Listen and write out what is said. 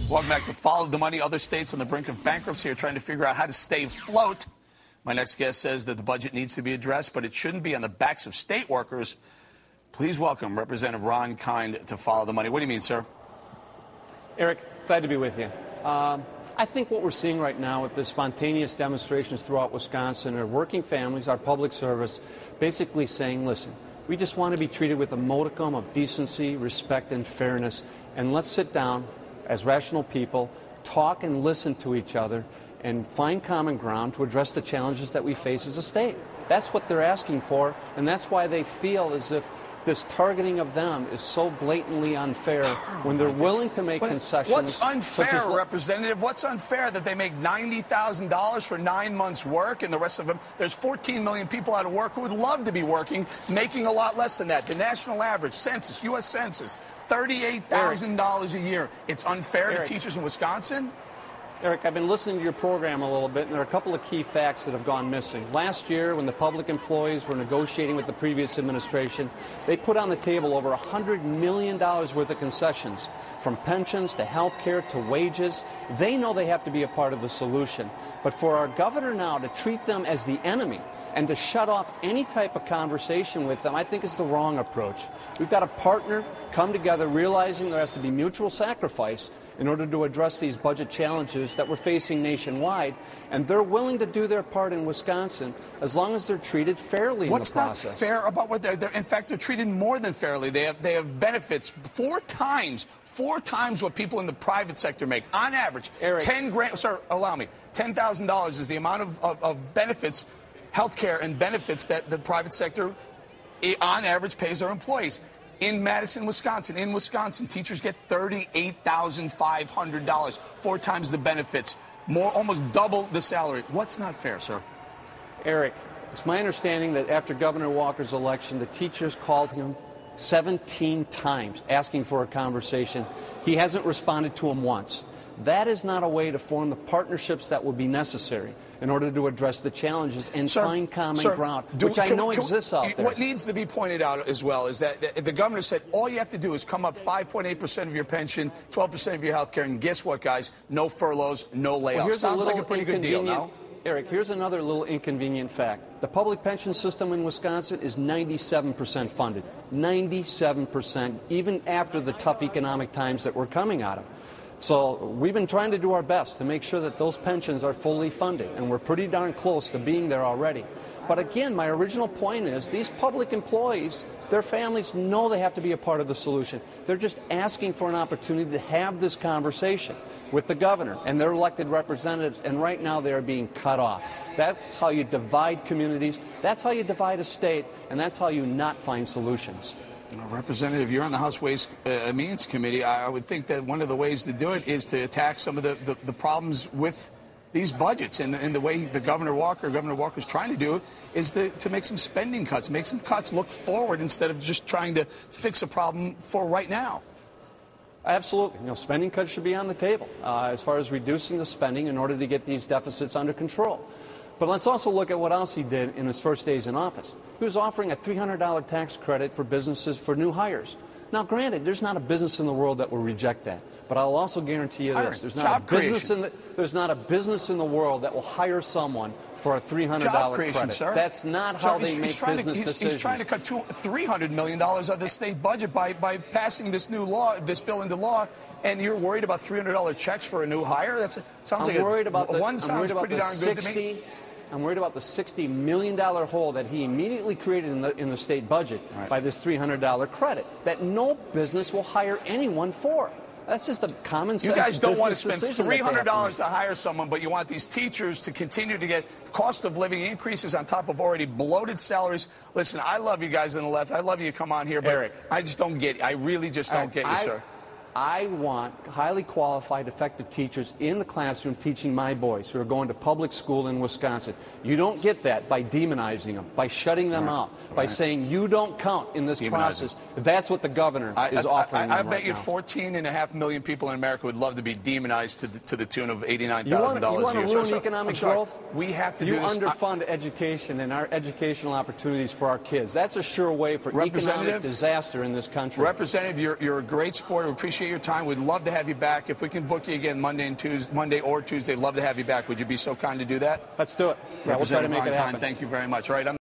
Welcome back to Follow the Money. Other states on the brink of bankruptcy are trying to figure out how to stay afloat. My next guest says that the budget needs to be addressed, but it shouldn't be on the backs of state workers. Please welcome Representative Ron Kind to Follow the Money. What do you mean, sir? Eric, glad to be with you. I think what we're seeing right now with the spontaneous demonstrations throughout Wisconsin are working families, our public service, basically saying, listen, we just want to be treated with a modicum of decency, respect, and fairness, and let's sit down as rational people, talk and listen to each other, and find common ground to address the challenges that we face as a state. That's what they're asking for, and that's why they feel as if this targeting of them is so blatantly unfair when they're willing to make concessions. What's unfair, Representative? What's unfair that they make $90,000 for 9 months' work and the rest of them? There's 14 million people out of work who would love to be working, making a lot less than that. The national average, census, U.S. Census, $38,000 a year. It's unfair to teachers in Wisconsin? Eric, I've been listening to your program a little bit, and there are a couple of key facts that have gone missing. Last year, when the public employees were negotiating with the previous administration, they put on the table over $100 million worth of concessions, from pensions to health care to wages. They know they have to be a part of the solution. But for our governor now to treat them as the enemy and to shut off any type of conversation with them, I think is the wrong approach. We've got to partner, come together, realizing there has to be mutual sacrifice in order to address these budget challenges that we're facing nationwide, and they're willing to do their part in Wisconsin as long as they're treated fairly in the process. What's not fair about what they're in fact, they're treated more than fairly. They have benefits four times what people in the private sector make. On average, Eric, 10 grand, sir, allow me, $10,000 is the amount of benefits, health care and benefits that the private sector, on average, pays their employees. In Madison, Wisconsin, teachers get $38,500, 4 times the benefits, almost double the salary. What's not fair, sir? Eric, it's my understanding that after Governor Walker's election, the teachers called him 17 times asking for a conversation. He hasn't responded to them once. That is not a way to form the partnerships that would be necessary in order to address the challenges and find common ground, which I know exists out there. What needs to be pointed out as well is that the governor said all you have to do is come up 5.8% of your pension, 12% of your health care, and guess what, guys? No furloughs, no layoffs. Well, sounds like a pretty good deal, no? Eric, here's another little inconvenient fact. The public pension system in Wisconsin is 97% funded. 97%, even after the tough economic times that we're coming out of. So we've been trying to do our best to make sure that those pensions are fully funded, and we're pretty darn close to being there already. But again, my original point is these public employees, their families know they have to be a part of the solution. They're just asking for an opportunity to have this conversation with the governor and their elected representatives, and right now they are being cut off. That's how you divide communities, that's how you divide a state, and that's how you not find solutions. Representative, you're on the House Ways and Means Committee. I would think that one of the ways to do it is to attack some of the problems with these budgets. And the way the Governor Walker's trying to do it is to make some spending cuts, make some cuts, look forward instead of just trying to fix a problem for right now. Absolutely. Spending cuts should be on the table as far as reducing the spending in order to get these deficits under control. But let's also look at what else he did in his first days in office. He was offering a $300 tax credit for businesses for new hires. Now, granted, there's not a business in the world that will reject that. But I'll also guarantee you this. There's not a business in the world that will hire someone for a $300 credit. Sir. That's not how they make business decisions. He's trying to cut $300 million out of the state budget by passing this bill into law, and you're worried about $300 checks for a new hire? Sounds pretty darn good to me. I'm worried about the $60 million hole that he immediately created in the state budget by this $300 credit that no business will hire anyone for. That's just a common sense. You guys don't want to spend $300 to hire someone, but you want these teachers to continue to get cost of living increases on top of already bloated salaries. Listen, I love you guys on the left. I love you to come on here, but Eric, I just don't get it. I really just don't get you, sir. I want highly qualified, effective teachers in the classroom teaching my boys who are going to public school in Wisconsin. You don't get that by demonizing them, by shutting them out, by saying you don't count in this process. That's what the governor is offering I them bet you now. 14.5 million people in America would love to be demonized to the tune of $89,000 a year. You want to ruin economic growth? We have to do this. You underfund education and our educational opportunities for our kids. That's a sure way for economic disaster in this country. Representative, you're a great sport. We appreciate appreciate your time. We'd love to have you back. If we can book you again Monday or Tuesday, love to have you back. Would you be so kind to do that? Let's do it. Yeah, we'll try to make it happen. Thank you very much. All right.